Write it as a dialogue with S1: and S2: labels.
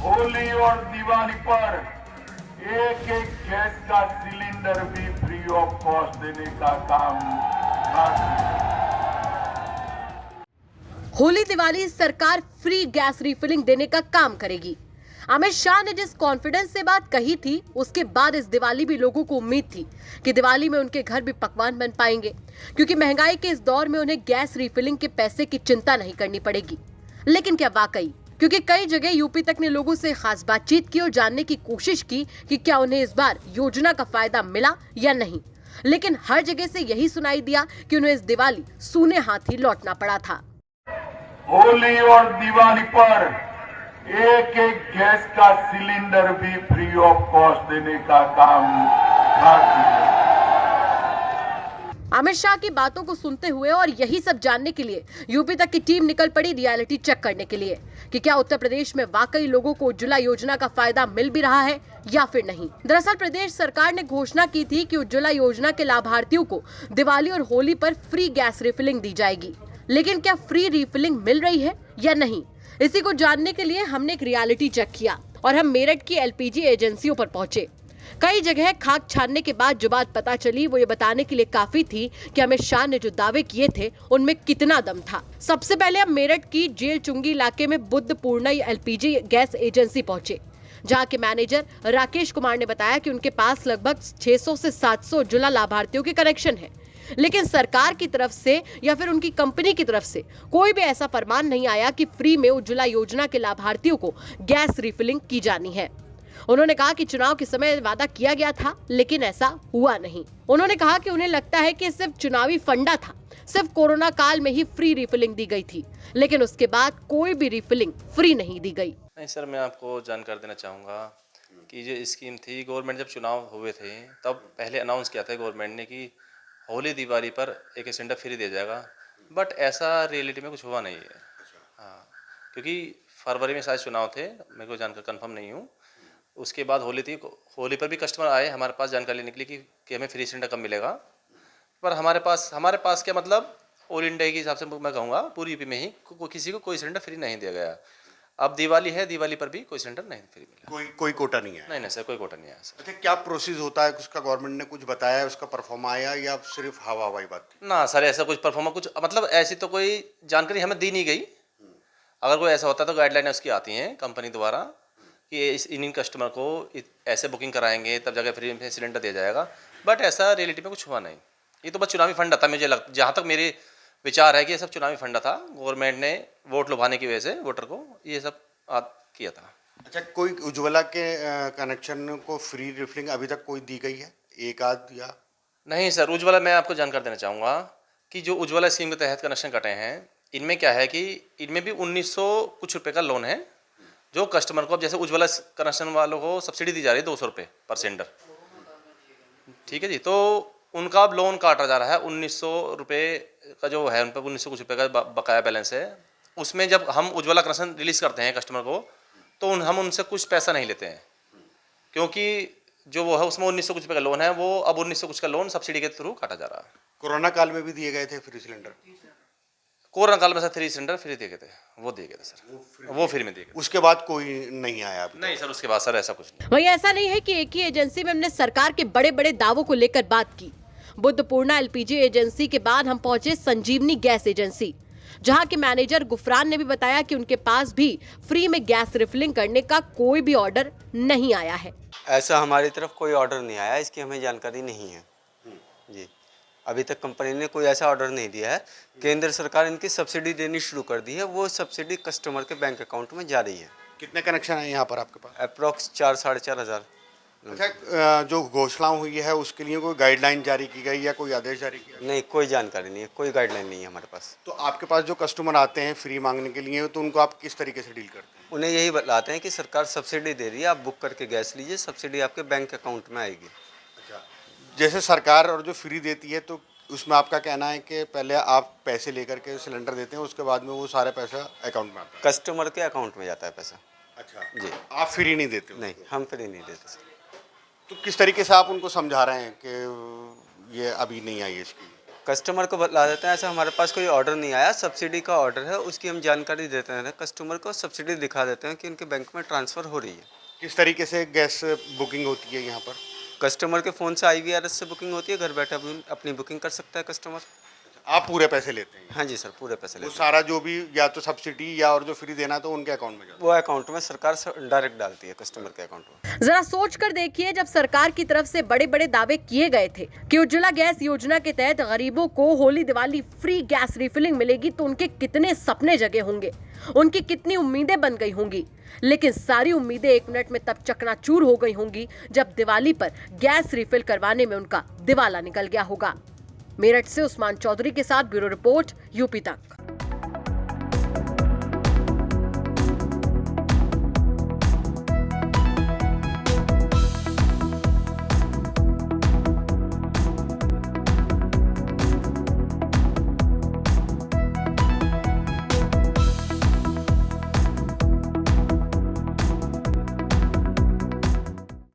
S1: होली और दिवाली पर एक एक गैस का सिलेंडर भी फ्री ऑफ कॉस्ट देने का काम
S2: होली दिवाली सरकार फ्री गैस रिफिलिंग देने का काम करेगी। अमित शाह ने जिस कॉन्फिडेंस से बात कही थी, उसके बाद इस दिवाली भी लोगों को उम्मीद थी कि दिवाली में उनके घर भी पकवान बन पाएंगे, क्योंकि महंगाई के इस दौर में उन्हें गैस रिफिलिंग के पैसे की चिंता नहीं करनी पड़ेगी। लेकिन क्या वाकई? क्योंकि कई जगह यूपी तक ने लोगों से खास बातचीत की और जानने की कोशिश की कि क्या उन्हें इस बार योजना का फायदा मिला या नहीं। लेकिन हर जगह से यही सुनाई दिया कि उन्हें इस दिवाली सूने हाथ ही लौटना पड़ा था।
S1: होली और दिवाली पर एक एक गैस का सिलेंडर भी फ्री ऑफ कॉस्ट देने का काम
S2: अमित शाह की बातों को सुनते हुए और यही सब जानने के लिए यूपी तक की टीम निकल पड़ी रियलिटी चेक करने के लिए कि क्या उत्तर प्रदेश में वाकई लोगों को उज्ज्वला योजना का फायदा मिल भी रहा है या फिर नहीं। दरअसल प्रदेश सरकार ने घोषणा की थी कि उज्ज्वला योजना के लाभार्थियों को दिवाली और होली पर फ्री गैस रिफिलिंग दी जाएगी, लेकिन क्या फ्री रिफिलिंग मिल रही है या नहीं, इसी को जानने के लिए हमने एक रियलिटी चेक किया और हम मेरठ की एलपीजी एजेंसियों पर पहुंचे। कई जगह खाक छानने के बाद जो बात पता चली वो ये बताने के लिए काफी थी कि अमित शाह ने जो दावे किए थे उनमें कितना दम था। सबसे पहले हम मेरठ की जेल चुंगी इलाके में बुद्ध पूर्णा एलपीजी गैस एजेंसी पहुंचे, जहां के मैनेजर राकेश कुमार ने बताया कि उनके पास लगभग 600 से 700 उज्ज्वला लाभार्थियों के कनेक्शन है, लेकिन सरकार की तरफ से या फिर उनकी कंपनी की तरफ से कोई भी ऐसा फरमान नहीं आया कि फ्री में उज्ज्वला योजना के लाभार्थियों को गैस रिफिलिंग की जानी है। उन्होंने कहा कि चुनाव के समय वादा किया गया था, लेकिन ऐसा हुआ नहीं। उन्होंने कहा कि उन्हें लगता है कि सिर्फ चुनावी फंडा था, सिर्फ कोरोना काल में ही फ्री रिफिलिंग दी गई थी, लेकिन उसके बाद कोई भी रिफिलिंग फ्री नहीं दी गई।
S3: नहीं सर, मैं आपको जानकारी देना चाहूँगा कि जो स्कीम थी, गवर्नमेंट जब चुनाव हुए थे तब पहले अनाउंस किया था गवर्नमेंट ने कि होली दिवाली पर एक सिलेंडर फ्री दिया जाएगा, बट ऐसा रियलिटी में कुछ हुआ नहीं है। हाँ, क्योंकि फरवरी में शायद चुनाव थे, मेरे को जानकर कंफर्म नहीं हूँ। उसके बाद होली थी, होली पर भी कस्टमर आए हमारे पास जानकारी लेने के लिए कि हमें फ्री सिलेंडर कब मिलेगा, पर हमारे पास क्या मतलब ऑल इंडिया के हिसाब से मैं कहूँगा पूरी यूपी में ही किसी को कोई सिलेंडर फ्री नहीं दिया गया। अब दिवाली है, दिवाली पर भी कोई सिलेंडर नहीं फ्री मिला।
S4: कोई कोटा नहीं है?
S3: नहीं सर, कोई कोटा नहीं आया सर।
S4: अच्छा, क्या प्रोसेस होता है, उसका गवर्नमेंट ने कुछ बताया है, उसका परफॉर्मा आया या सिर्फ हवा हवाई बात थी?
S3: ना सर, ऐसा कुछ परफॉर्मा कुछ मतलब ऐसी तो कोई जानकारी हमें दी नहीं गई। अगर कोई ऐसा होता तो गाइडलाइन उसकी आती हैं कंपनी द्वारा कि इन कस्टमर को ऐसे बुकिंग कराएंगे तब जगह फ्री में सिलेंडर दिया जाएगा, बट ऐसा रियलिटी में कुछ हुआ नहीं। ये तो बस चुनावी फंडा था, मुझे जहाँ तक मेरे विचार है कि ये सब चुनावी फंडा था। गवर्नमेंट ने वोट लुभाने की वजह से वोटर को ये सब किया था।
S4: अच्छा, कोई उज्ज्वला के कनेक्शन को फ्री रिफिलिंग अभी तक कोई दी गई है, एक आध या?
S3: नहीं सर, उज्ज्वला मैं आपको जानकारी देना चाहूँगा कि जो उज्ज्वला स्कीम के तहत कनेक्शन कटे हैं, इनमें क्या है कि इनमें भी 1900 कुछ रुपये का लोन है जो कस्टमर को, अब जैसे उज्ज्वला कनेक्शन वालों को सब्सिडी दी जा रही है 200 रुपये पर सिलेंडर, ठीक है जी। तो उनका अब लोन काटा जा रहा है 1900 रुपये का, जो है उन पर 1900 कुछ रुपये का बकाया बैलेंस है। उसमें जब हम उज्ज्वला कनेक्शन रिलीज़ करते हैं कस्टमर को तो हम उनसे कुछ पैसा नहीं लेते हैं, क्योंकि जो वो है उसमें 1900 कुछ रुपये का लोन है, वो अब 1900 कुछ का लोन सब्सिडी के थ्रू काटा जा रहा है।
S4: कोरोना काल में भी दिए गए थे फ्री सिलेंडर?
S3: कोरोना काल में सर 3 सिलेंडर फ्री दिए गए थे, वो दिए गए थे सर, वो फ्री में दिए गए।
S4: उसके बाद कोई नहीं आया अभी?
S3: नहीं सर, उसके बाद सर ऐसा कुछ नहीं।
S2: वही ऐसा नहीं है कि एक ही एजेंसी में हमने सरकार के बड़े बड़े दावों को लेकर बात की। बुद्ध पूर्णा एलपीजी एजेंसी के बाद हम पहुंचे संजीवनी गैस एजेंसी, जहां के मैनेजर गुफरान ने भी बताया कि उनके पास भी फ्री में गैस रिफिलिंग करने का कोई भी ऑर्डर नहीं आया है।
S5: ऐसा हमारी तरफ कोई ऑर्डर नहीं आया, इसकी हमें जानकारी नहीं है जी। अभी तक कंपनी ने कोई ऐसा ऑर्डर नहीं दिया है। केंद्र सरकार इनकी सब्सिडी देनी शुरू कर दी है, वो सब्सिडी कस्टमर के बैंक अकाउंट में जा रही है।
S4: कितने कनेक्शन है यहाँ पर आपके पास?
S5: अप्रॉक्स 4-4.5 हज़ार।
S4: अच्छा, जो घोषणा हुई है उसके लिए कोई गाइडलाइन जारी की गई या कोई आदेश जारी किया?
S5: नहीं, कोई जानकारी नहीं है, कोई गाइडलाइन नहीं है हमारे पास।
S4: तो आपके पास जो कस्टमर आते हैं फ्री मांगने के लिए, तो उनको आप किस तरीके से डील करते हैं?
S5: उन्हें यही बताते हैं कि सरकार सब्सिडी दे रही है, आप बुक करके गैस लीजिए, सब्सिडी आपके बैंक अकाउंट में आएगी।
S4: अच्छा, जैसे सरकार और जो फ्री देती है तो उसमें आपका कहना है कि पहले आप पैसे लेकर के सिलेंडर देते हैं, उसके बाद में वो सारे पैसा अकाउंट में आता है?
S5: कस्टमर के अकाउंट में जाता है पैसा।
S4: अच्छा
S5: जी,
S4: आप फ्री नहीं देते हो?
S5: नहीं, हम फ्री नहीं देते सर।
S4: तो किस तरीके से आप उनको समझा रहे हैं कि ये अभी नहीं आई है इसकी?
S5: कस्टमर को बता देते हैं, ऐसा हमारे पास कोई ऑर्डर नहीं आया, सब्सिडी का ऑर्डर है, उसकी हम जानकारी देते हैं कस्टमर को, सब्सिडी दिखा देते हैं कि उनके बैंक में ट्रांसफ़र हो रही है।
S4: किस तरीके से गैस बुकिंग होती है यहाँ पर?
S5: कस्टमर के फ़ोन से IVRS से बुकिंग होती है, घर बैठे अपनी बुकिंग कर सकता है कस्टमर।
S4: आप पूरे पैसे लेते हैं?
S5: हाँ जी सर, पूरे पैसे
S4: वो
S5: लेते हैं।
S4: सारा जो भी या तो सब्सिडी या और जो फ्री देना तो उनके अकाउंट में जाता
S5: वो अकाउंट में सरकार डायरेक्ट डालती है कस्टमर के अकाउंट में।
S2: जरा सोच कर देखिए, जब सरकार की तरफ से बड़े बड़े दावे किए गए थे कि उज्ज्वला गैस योजना के तहत गरीबों को Holi Diwali free gas refilling मिलेगी, तो उनके कितने सपने जगे होंगे, उनकी कितनी उम्मीदें बन गई होंगी। लेकिन सारी उम्मीदें एक मिनट में तब चकनाचूर हो गई होंगी जब दिवाली पर गैस रिफिल करवाने में उनका दिवाला निकल गया होगा। मेरठ से उस्मान चौधरी के साथ ब्यूरो रिपोर्ट, यूपी तक।